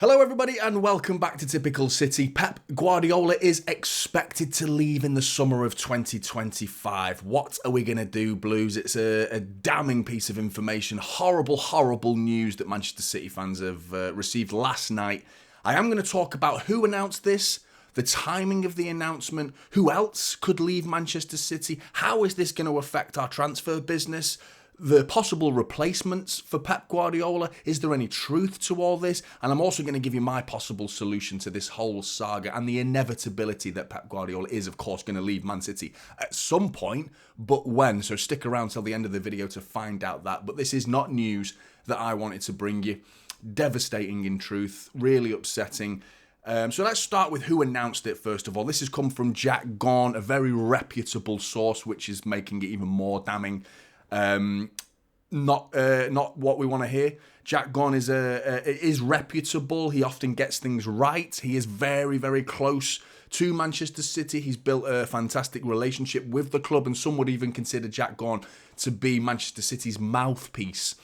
Hello everybody and welcome back to Typical City. Pep Guardiola is expected to leave in the summer of 2025. What are we going to do, Blues? It's a damning piece of information. Horrible news that Manchester City fans have received last night. I am going to talk about who announced this, the timing of the announcement, who else could leave Manchester City, how is this going to affect our transfer business, the possible replacements for Pep Guardiola. Is there any truth to all this? And I'm also going to give you my possible solution to this whole saga and the inevitability that Pep Guardiola is, of course, going to leave Man City at some point, but when? So stick around till the end of the video to find out that. But this is not news that I wanted to bring you. Devastating in truth, really upsetting. So let's start with who announced it first of all. This has come from Gaughan, a very reputable source, which is making it even more damning. Not what we want to hear. Gaughan is reputable. He often gets things right. He is very close to Manchester City. He's built a fantastic relationship with the club, and some would even consider Gaughan to be Manchester City's mouthpiece.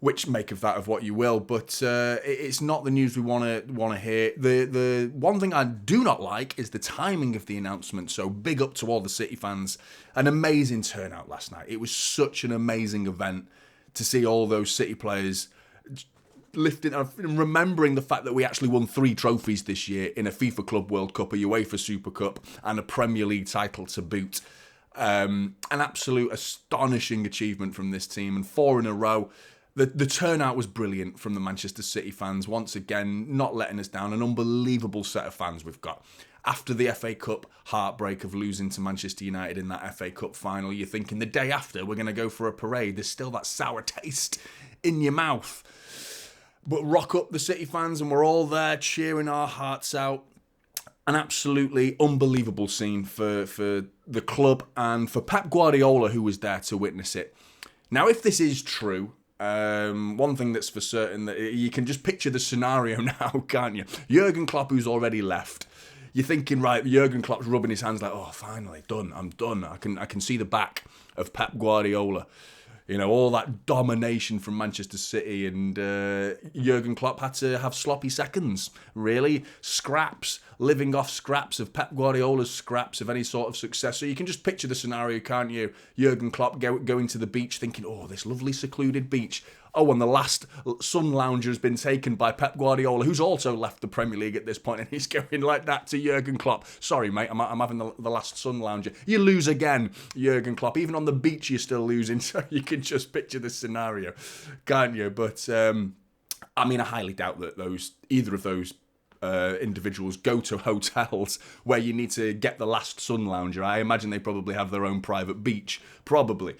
Which make of that of what you will, but it's not the news we want to hear. The one thing I do not like is the timing of the announcement. So big up to all the City fans. An amazing turnout last night. It was such an amazing event to see all those City players lifting and remembering the fact that we actually won 3 trophies this year in a FIFA Club World Cup, a UEFA Super Cup, and a Premier League title to boot. An absolute astonishing achievement from this team, and 4 in a row. The turnout was brilliant from the Manchester City fans. Once again, not letting us down. An unbelievable set of fans we've got. After the FA Cup heartbreak of losing to Manchester United in that FA Cup final, you're thinking the day after we're going to go for a parade. There's still that sour taste in your mouth. But rock up the City fans, and we're all there cheering our hearts out. An absolutely unbelievable scene for the club and for Pep Guardiola, who was there to witness it. Now, if this is true, one thing that's for certain, that you can just picture the scenario now, can't you? Jurgen Klopp, who's already left. You're thinking, right, Jurgen Klopp's rubbing his hands like, oh, finally, done. I'm done. I can see the back of Pep Guardiola. You know, all that domination from Manchester City, and Jurgen Klopp had to have sloppy seconds, really. Scraps, living off scraps of Pep Guardiola's scraps of any sort of success. So you can just picture the scenario, can't you? Jurgen Klopp going to the beach thinking, oh, this lovely secluded beach. Oh, and the last sun lounger has been taken by Pep Guardiola, who's also left the Premier League at this point, and he's going like that to Jurgen Klopp. Sorry, mate, I'm having the last sun lounger. You lose again, Jurgen Klopp. Even on the beach, you're still losing, so you can just picture this scenario, can't you? But, I mean, I highly doubt that either of those individuals go to hotels where you need to get the last sun lounger. I imagine they probably have their own private beach, probably.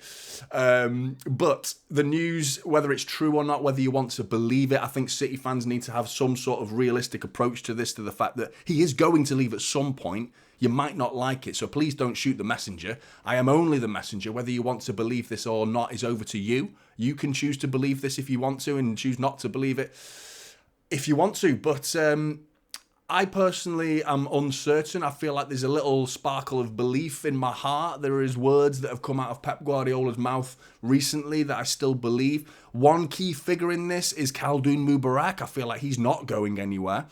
But the news, whether it's true or not, whether you want to believe it, I think City fans need to have some sort of realistic approach to this, to the fact that he is going to leave at some point. You might not like it, so please don't shoot the messenger. I am only the messenger. Whether you want to believe this or not is over to you. You can choose to believe this if you want to, and choose not to believe it if you want to. But I personally am uncertain. I feel like there's a little sparkle of belief in my heart. There is words that have come out of Pep Guardiola's mouth recently that I still believe. One key figure in this is Khaldoon Mubarak. I feel like he's not going anywhere,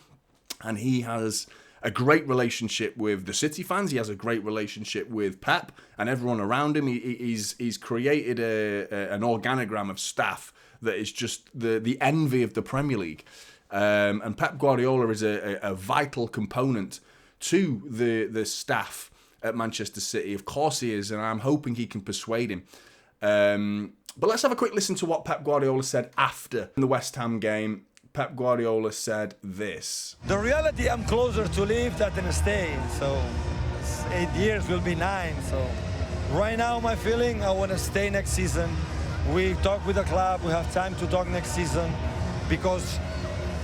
and he has a great relationship with the City fans. He has a great relationship with Pep and everyone around him. He's created an organogram of staff that is just the envy of the Premier League. And Pep Guardiola is a vital component to the staff at Manchester City. Of course he is, and I'm hoping he can persuade him. But let's have a quick listen to what Pep Guardiola said after the West Ham game. Pep Guardiola said this. The reality, I'm closer to leave than to stay. So 8 years will be 9. So right now my feeling, I want to stay next season. We talk with the club. We have time to talk next season, because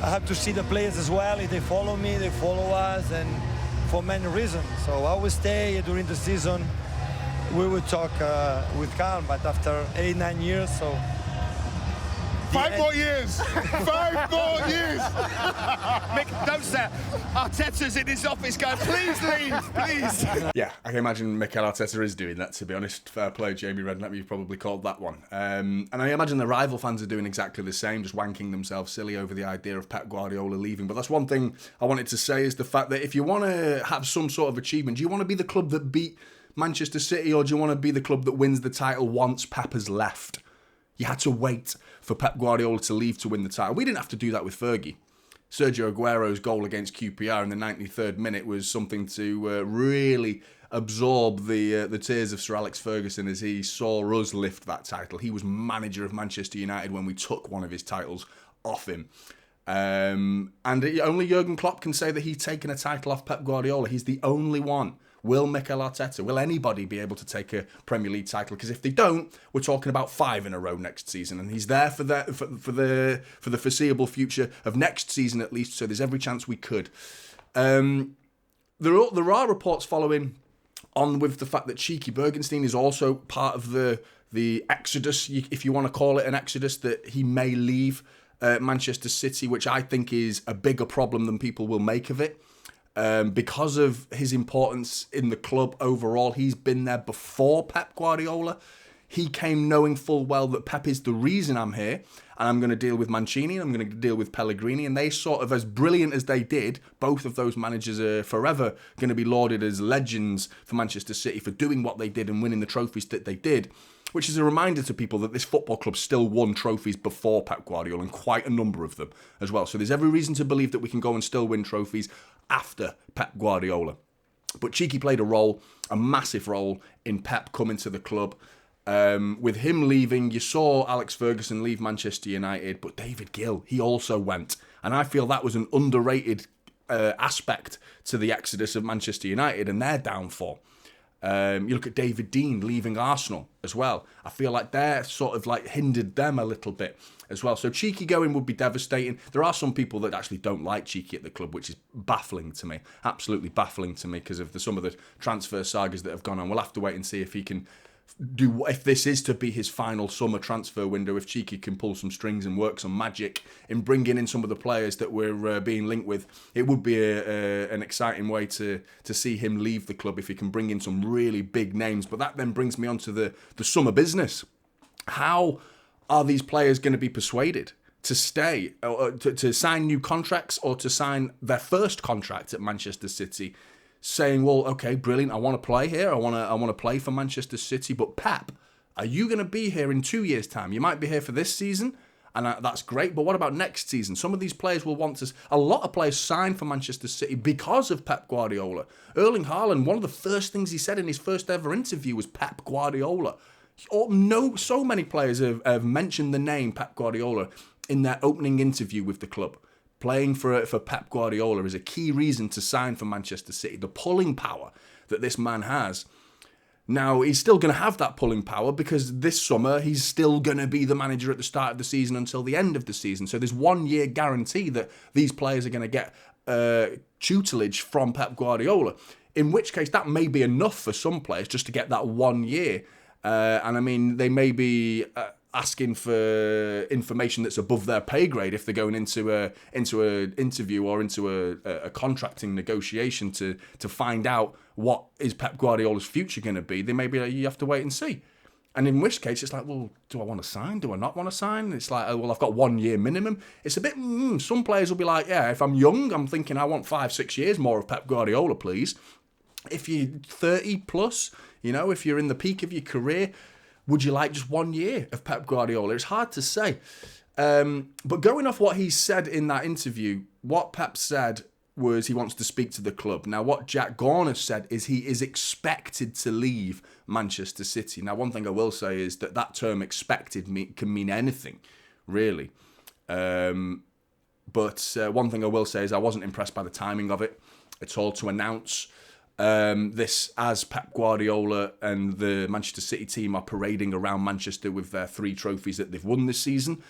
I have to see the players as well. If they follow me, they follow us, and for many reasons. So I will stay during the season. We will talk with calm, but after 8-9 years, so... 5 more years! 5 more years! Mick, don't say Arteta's in his office going, please leave, please. Yeah, I can imagine Mikel Arteta is doing that, to be honest. Fair play, Jamie Redknapp, you've probably called that one. And I imagine the rival fans are doing exactly the same, just wanking themselves silly over the idea of Pep Guardiola leaving. But that's one thing I wanted to say, is the fact that if you want to have some sort of achievement, do you want to be the club that beat Manchester City, or do you want to be the club that wins the title once Pep has left? You had to wait for Pep Guardiola to leave to win the title. We didn't have to do that with Fergie. Sergio Aguero's goal against QPR in the 93rd minute was something to really absorb the tears of Sir Alex Ferguson as he saw us lift that title. He was manager of Manchester United when we took one of his titles off him. And only Jurgen Klopp can say that he's taken a title off Pep Guardiola. He's the only one. Will Mikel Arteta, will anybody be able to take a Premier League title? Because if they don't, we're talking about 5 in a row next season, and he's there for the foreseeable future of next season at least. So there's every chance we could. There are reports following on with the fact that Txiki Bergenstein is also part of the exodus, if you want to call it an exodus, that he may leave Manchester City, which I think is a bigger problem than people will make of it. Because of his importance in the club overall, he's been there before Pep Guardiola. He came knowing full well that Pep is the reason I'm here, and I'm going to deal with Mancini, and I'm going to deal with Pellegrini, and they sort of, as brilliant as they did, both of those managers are forever going to be lauded as legends for Manchester City for doing what they did and winning the trophies that they did, which is a reminder to people that this football club still won trophies before Pep Guardiola, and quite a number of them as well. So there's every reason to believe that we can go and still win trophies after Pep Guardiola. But Txiki played a massive role in Pep coming to the club. With him leaving, you saw Alex Ferguson leave Manchester United, but David Gill, he also went. And I feel that was an underrated aspect to the exodus of Manchester United and their downfall. You look at David Dein leaving Arsenal as well. I feel like they're sort of like hindered them a little bit as well. So Txiki going would be devastating. There are some people that actually don't like Txiki at the club, which is baffling to me. Absolutely baffling to me because of some of the transfer sagas that have gone on. We'll have to wait and see if he can if this is to be his final summer transfer window, if Txiki can pull some strings and work some magic in bringing in some of the players that we're being linked with. It would be an exciting way to see him leave the club if he can bring in some really big names. But that then brings me on to the summer business. How are these players going to be persuaded to stay, or to sign new contracts, or to sign their first contract at Manchester City, saying, well, okay, brilliant, I want to play here, I want to play for Manchester City, but Pep, are you going to be here in 2 years' time? You might be here for this season, and that's great, but what about next season? Some of these players will want to... A lot of players signed for Manchester City because of Pep Guardiola. Erling Haaland, one of the first things he said in his first ever interview was Pep Guardiola. So many players have mentioned the name Pep Guardiola in their opening interview with the club. Playing for Pep Guardiola is a key reason to sign for Manchester City. The pulling power that this man has. Now, he's still going to have that pulling power because this summer he's still going to be the manager at the start of the season until the end of the season. So there's 1 year guarantee that these players are going to get tutelage from Pep Guardiola. In which case, that may be enough for some players just to get that 1 year. And I mean, they may be... asking for information that's above their pay grade if they're going into an interview or into a contracting negotiation to find out what is Pep Guardiola's future going to be. They may be like, you have to wait and see. And in which case, it's like, well, do I want to sign? Do I not want to sign? It's like, well, I've got 1 year minimum. It's a bit, some players will be like, yeah, if I'm young, I'm thinking I want 5-6 years more of Pep Guardiola, please. If you're 30 plus, if you're in the peak of your career, would you like just 1 year of Pep Guardiola? It's hard to say. But going off what he said in that interview, what Pep said was he wants to speak to the club. Now, what Jack Gaughan has said is he is expected to leave Manchester City. Now, one thing I will say is that term expected can mean anything, really. But one thing I will say is I wasn't impressed by the timing of it at all to announce this as Pep Guardiola and the Manchester City team are parading around Manchester with their 3 trophies that they've won this season.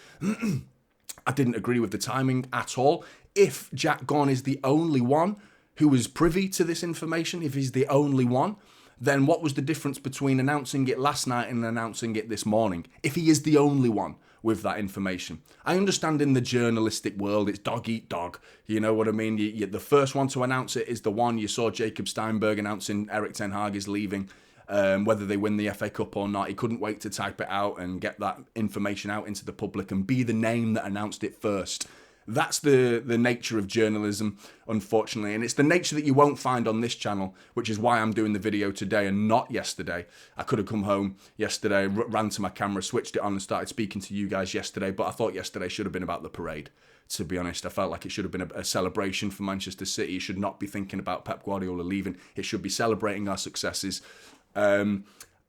I didn't agree with the timing at all. If Jack Gaughan is the only one who was privy to this information, if he's the only one, then what was the difference between announcing it last night and announcing it this morning? If he is the only one, with that information. I understand in the journalistic world, it's dog eat dog. You know what I mean? The first one to announce it is the one you saw Jacob Steinberg announcing Erik ten Hag is leaving. Whether they win the FA Cup or not, he couldn't wait to type it out and get that information out into the public and be the name that announced it first. That's the nature of journalism, unfortunately, and it's the nature that you won't find on this channel, which is why I'm doing the video today and not yesterday. I could have come home yesterday, ran to my camera, switched it on and started speaking to you guys yesterday, but I thought yesterday should have been about the parade, to be honest. I felt like it should have been a celebration for Manchester City. It should not be thinking about Pep Guardiola leaving. It should be celebrating our successes.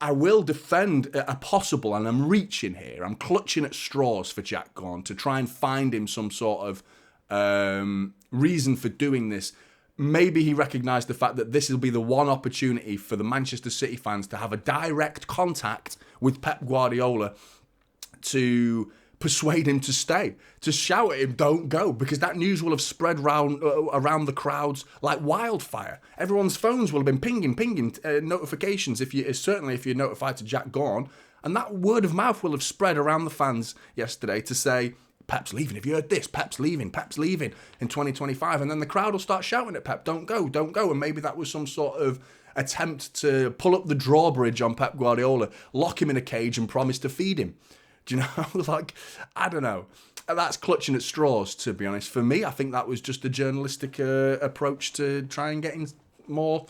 I will defend a possible, and I'm reaching here, I'm clutching at straws for Jack Gaughan to try and find him some sort of reason for doing this. Maybe he recognised the fact that this will be the one opportunity for the Manchester City fans to have a direct contact with Pep Guardiola to persuade him to stay, to shout at him, don't go, because that news will have spread around the crowds like wildfire. Everyone's phones will have been pinging notifications, certainly if you're notified to Jack Gaughan, and that word of mouth will have spread around the fans yesterday to say, Pep's leaving. Have you heard this? Pep's leaving in 2025. And then the crowd will start shouting at Pep, don't go. And maybe that was some sort of attempt to pull up the drawbridge on Pep Guardiola, lock him in a cage and promise to feed him. Do you know? Like, I don't know. That's clutching at straws, to be honest. For me, I think that was just a journalistic approach to try and getting more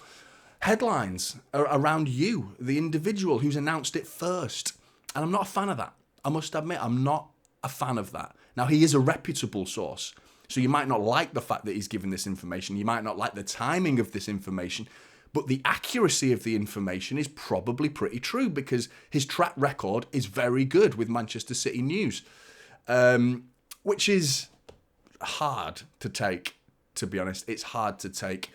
headlines around you, the individual who's announced it first. And I'm not a fan of that. I must admit, I'm not a fan of that. Now, he is a reputable source, so you might not like the fact that he's given this information. You might not like the timing of this information, but the accuracy of the information is probably pretty true because his track record is very good with Manchester City news, which is hard to take, to be honest. It's hard to take.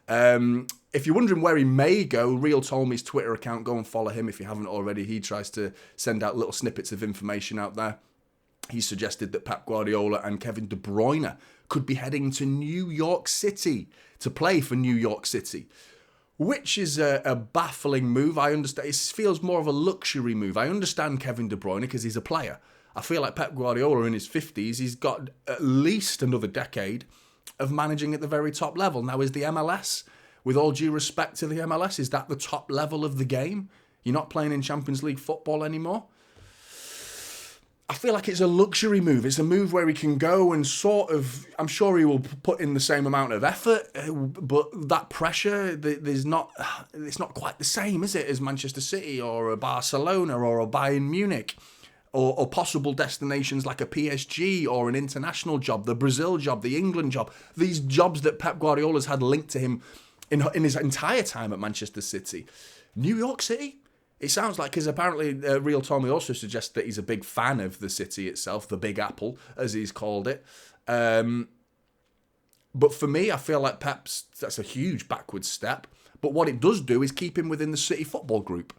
If you're wondering where he may go, Real Tolmy's Twitter account, go and follow him if you haven't already. He tries to send out little snippets of information out there. He suggested that Pep Guardiola and Kevin De Bruyne could be heading to New York City to play for New York City, which is a baffling move. I understand. It feels more of a luxury move. I understand Kevin De Bruyne because he's a player. I feel like Pep Guardiola in his 50s, he's got at least another decade of managing at the very top level. Now, is the MLS, with all due respect to the MLS, is that the top level of the game? You're not playing in Champions League football anymore? I feel like it's a luxury move. It's a move where he can go and sort of, I'm sure he will put in the same amount of effort, but that pressure, it's not quite the same, is it, as Manchester City or a Barcelona or a Bayern Munich or possible destinations like a PSG or an international job, the Brazil job, the England job, these jobs that Pep Guardiola's had linked to him in his entire time at Manchester City. New York City? It sounds like, because apparently Real Tommy also suggests that he's a big fan of the city itself, the Big Apple, as he's called it. But for me, I feel like that's a huge backwards step. But what it does do is keep him within the City football group.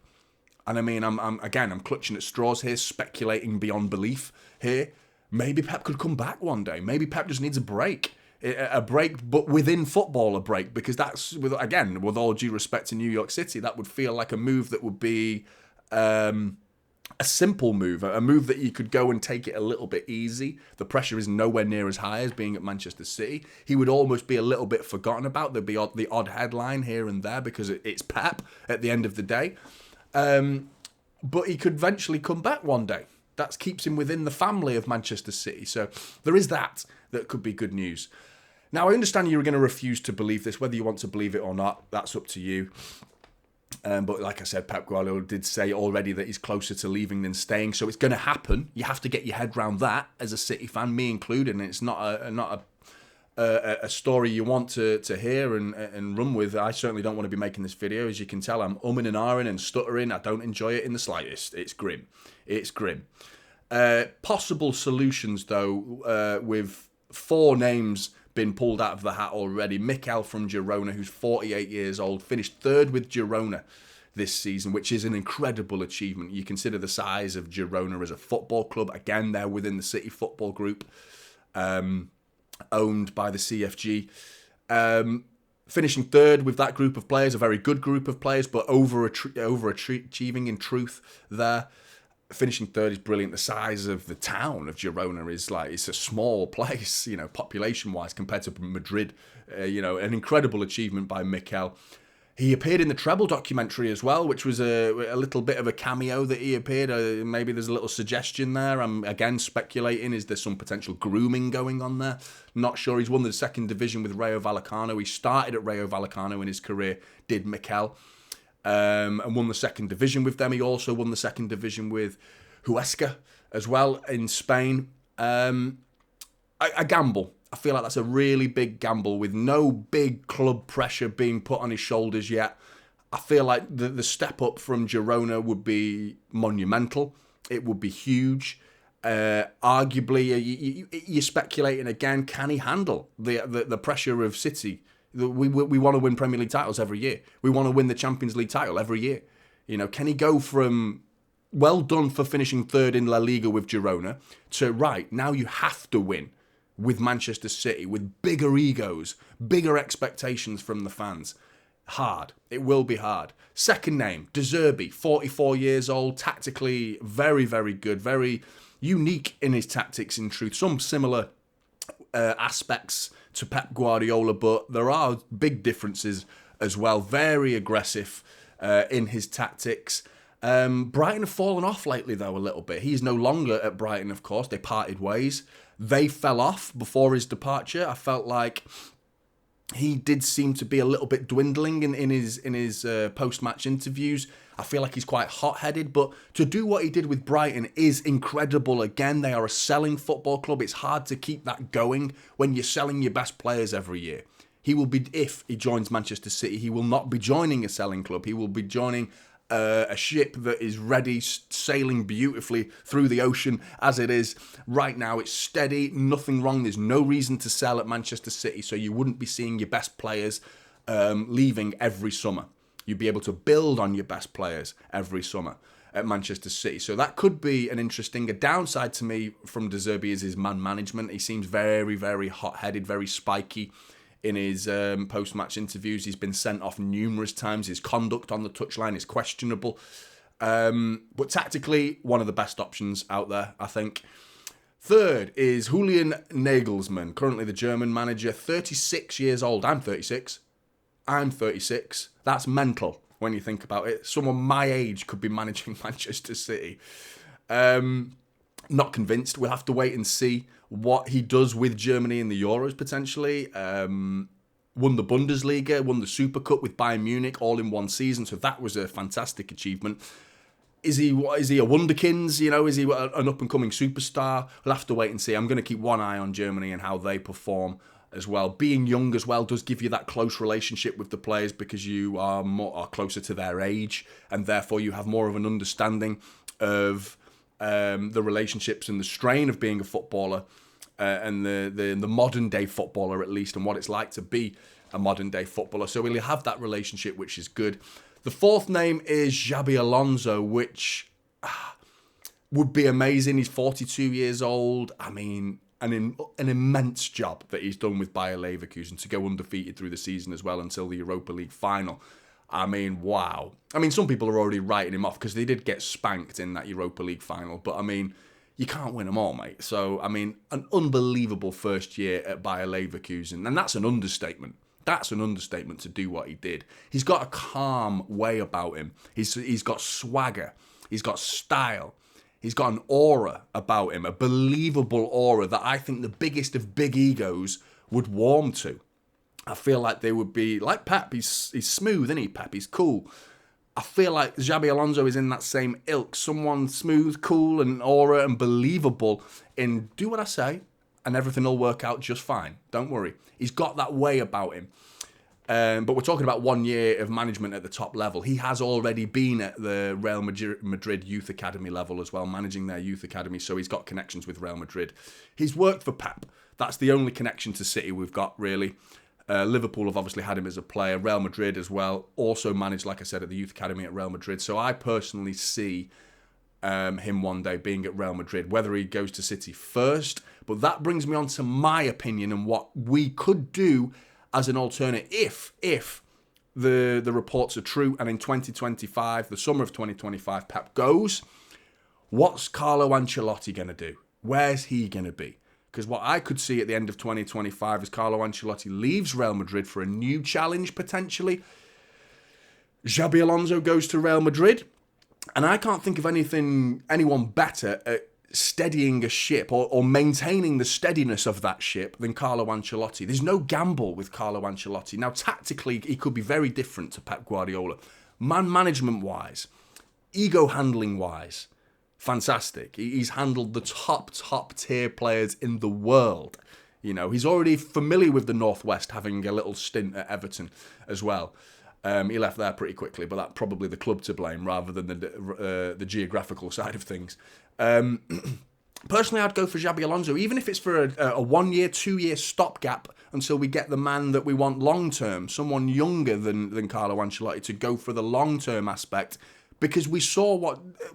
And I mean, I'm clutching at straws here, speculating beyond belief here. Maybe Pep could come back one day. Maybe Pep just needs a break, but within football, a break, because that's, with all due respect to New York City, that would feel like a move that would be a simple move, a move that you could go and take it a little bit easy. The pressure is nowhere near as high as being at Manchester City. He would almost be a little bit forgotten about. There'd be the odd headline here and there because it's Pep at the end of the day. But he could eventually come back one day. That keeps him within the family of Manchester City. So there is that could be good news. Now, I understand you're going to refuse to believe this. Whether you want to believe it or not, that's up to you. But like I said, Pep Guardiola did say already that he's closer to leaving than staying. So it's going to happen. You have to get your head around that as a City fan, me included. And it's not a story you want to hear and run with. I certainly don't want to be making this video. As you can tell, I'm umming and ahhing and stuttering. I don't enjoy it in the slightest. It's grim. It's grim. Possible solutions, though, with 4 names been pulled out of the hat already. Mikel from Girona, who's 48 years old, finished 3rd with Girona this season, which is an incredible achievement. You consider the size of Girona as a football club. Again, they're within the City football group, owned by the CFG. Finishing 3rd with that group of players, a very good group of players, but overachieving in truth there. finishing third is brilliant. The size of the town of Girona is like, it's a small place, population-wise compared to Madrid. An incredible achievement by Mikel. He appeared in the Treble documentary as well, which was a little bit of a cameo that he appeared. Maybe there's a little suggestion there. I'm, again, speculating. Is there some potential grooming going on there? Not sure. He's won the second division with Rayo Vallecano. He started at Rayo Vallecano in his career, did Mikel, and won the second division with them. He also won the second division with Huesca as well in Spain. A gamble. I feel like that's a really big gamble with no big club pressure being put on his shoulders yet. I feel like the step up from Girona would be monumental. It would be huge. Arguably, you're speculating again, can he handle the pressure of City? We want to win Premier League titles every year. We want to win the Champions League title every year. Can he go from well done for finishing third in La Liga with Girona to right, now you have to win with Manchester City, with bigger egos, bigger expectations from the fans? Hard. It will be hard. Second name, De Zerbi, 44 years old, tactically very, very good, very unique in his tactics in truth. Some similar aspects to Pep Guardiola, but there are big differences as well. Very aggressive in his tactics. Brighton have fallen off lately, though, a little bit. He's no longer at Brighton, of course. They parted ways. They fell off before his departure. I felt like he did seem to be a little bit dwindling in his post-match interviews. I feel like he's quite hot-headed, but to do what he did with Brighton is incredible. Again, they are a selling football club. It's hard to keep that going when you're selling your best players every year. He will be, if he joins Manchester City, he will not be joining a selling club. He will be joining a ship that is ready, sailing beautifully through the ocean as it is right now. It's steady, nothing wrong. There's no reason to sell at Manchester City, so you wouldn't be seeing your best players leaving every summer. You'd be able to build on your best players every summer at Manchester City. So that could be an interesting. A downside to me from De Zerbi is his man management. He seems very, very hot-headed, very spiky in his post-match interviews. He's been sent off numerous times. His conduct on the touchline is questionable. But tactically, one of the best options out there, I think. Third is Julian Nagelsmann, currently the German manager, 36 years old. I'm 36. That's mental when you think about it. Someone my age could be managing Manchester City. Not convinced. We'll have to wait and see what he does with Germany in the Euros, potentially. Won the Bundesliga, won the Super Cup with Bayern Munich all in one season, so that was a fantastic achievement. Is he a wonderkins? Is he an up-and-coming superstar? We'll have to wait and see. I'm going to keep one eye on Germany and how they perform as well. Being young as well does give you that close relationship with the players because you are closer to their age, and therefore you have more of an understanding of the relationships and the strain of being a footballer and the modern day footballer, at least, and what it's like to be a modern day footballer. So we'll have that relationship, which is good. The fourth name is Xabi Alonso, which would be amazing. He's 42 years old. I mean, an immense job that he's done with Bayer Leverkusen to go undefeated through the season as well until the Europa League final. I mean, wow. I mean, some people are already writing him off because they did get spanked in that Europa League final. But, I mean, you can't win them all, mate. So, I mean, an unbelievable first year at Bayer Leverkusen. And that's an understatement. That's an understatement to do what he did. He's got a calm way about him. He's got swagger. He's got style. He's got an aura about him, a believable aura that I think the biggest of big egos would warm to. I feel like they would be like Pep. He's smooth, isn't he, Pep? He's cool. I feel like Xabi Alonso is in that same ilk. Someone smooth, cool, and aura and believable in do what I say and everything will work out just fine. Don't worry. He's got that way about him. But we're talking about 1 year of management at the top level. He has already been at the Real Madrid Youth Academy level as well, managing their youth academy, so he's got connections with Real Madrid. He's worked for Pep. That's the only connection to City we've got, really. Liverpool have obviously had him as a player. Real Madrid as well, also managed, like I said, at the youth academy at Real Madrid. So I personally see him one day being at Real Madrid, whether he goes to City first. But that brings me on to my opinion and what we could do as an alternate if the reports are true and in 2025, the summer of 2025, Pep goes. What's Carlo Ancelotti going to do? Where's he going to be? Because what I could see at the end of 2025 is Carlo Ancelotti leaves Real Madrid for a new challenge, potentially. Xabi Alonso goes to Real Madrid. And I can't think of anyone better at steadying a ship or maintaining the steadiness of that ship than Carlo Ancelotti. There's no gamble with Carlo Ancelotti. Now, tactically, he could be very different to Pep Guardiola. Man management-wise, ego handling-wise, fantastic. He's handled the top tier players in the world. You know, he's already familiar with the Northwest, having a little stint at Everton as well. He left there pretty quickly, but that's probably the club to blame rather than the geographical side of things. Personally, I'd go for Xabi Alonso, even if it's for a 1 year, 2 year stopgap until we get the man that we want long term, someone younger than Carlo Ancelotti, to go for the long term aspect. Because we saw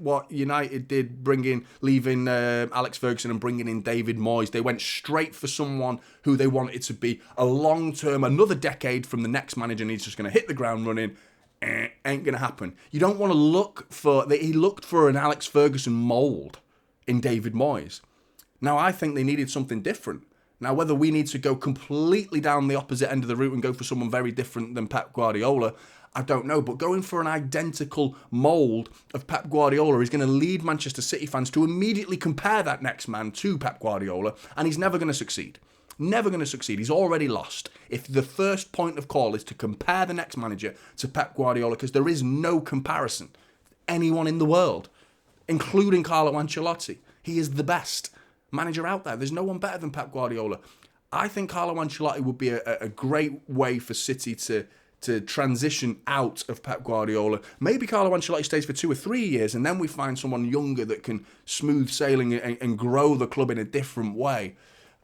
what United did, leaving Alex Ferguson and bringing in David Moyes. They went straight for someone who they wanted to be a long-term, another decade from the next manager, and he's just going to hit the ground running. Ain't going to happen. You don't want to look for... He looked for an Alex Ferguson mould in David Moyes. Now, I think they needed something different. Now, whether we need to go completely down the opposite end of the route and go for someone very different than Pep Guardiola, I don't know, but going for an identical mould of Pep Guardiola is going to lead Manchester City fans to immediately compare that next man to Pep Guardiola, and he's never going to succeed. Never going to succeed. He's already lost. If the first point of call is to compare the next manager to Pep Guardiola, because there is no comparison. Anyone in the world, including Carlo Ancelotti, he is the best manager out there. There's no one better than Pep Guardiola. I think Carlo Ancelotti would be a great way for City to transition out of Pep Guardiola. Maybe Carlo Ancelotti stays for 2 or 3 years and then we find someone younger that can smooth sailing and grow the club in a different way.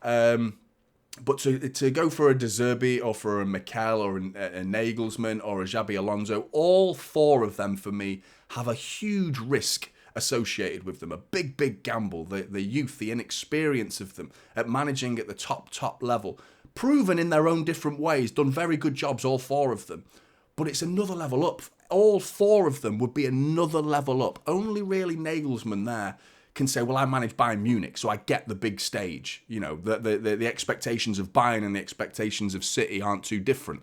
But to go for a De Zerbi or for a Mikel or a Nagelsmann or a Xabi Alonso, all four of them for me have a huge risk associated with them, a big gamble. The youth, the inexperience of them at managing at the top level. Proven in their own different ways, done very good jobs, all four of them. But it's another level up. All four of them would be another level up. Only really Nagelsmann there can say, well, I manage Bayern Munich, so I get the big stage. You know, the expectations of Bayern and the expectations of City aren't too different.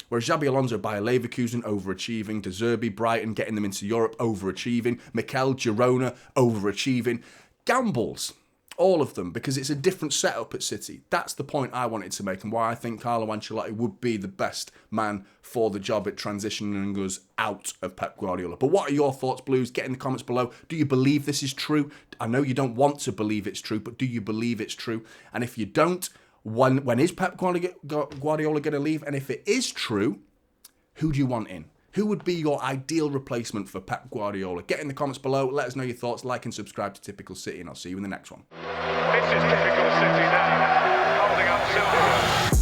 Whereas Xabi Alonso, Bayer Leverkusen, overachieving. De Zerbi, Brighton, getting them into Europe, overachieving. Mikel, Girona, overachieving. Gambles. All of them, because it's a different setup at City. That's the point I wanted to make and why I think Carlo Ancelotti would be the best man for the job at transitioning us out of Pep Guardiola. But what are your thoughts, Blues? Get in the comments below. Do you believe this is true? I know you don't want to believe it's true, but do you believe it's true? And if you don't, when is Pep Guardiola going to leave? And if it is true, who do you want in? Who would be your ideal replacement for Pep Guardiola? Get in the comments below. Let us know your thoughts. Like and subscribe to Typical City, and I'll see you in the next one. This is Typical City now, holding up silver.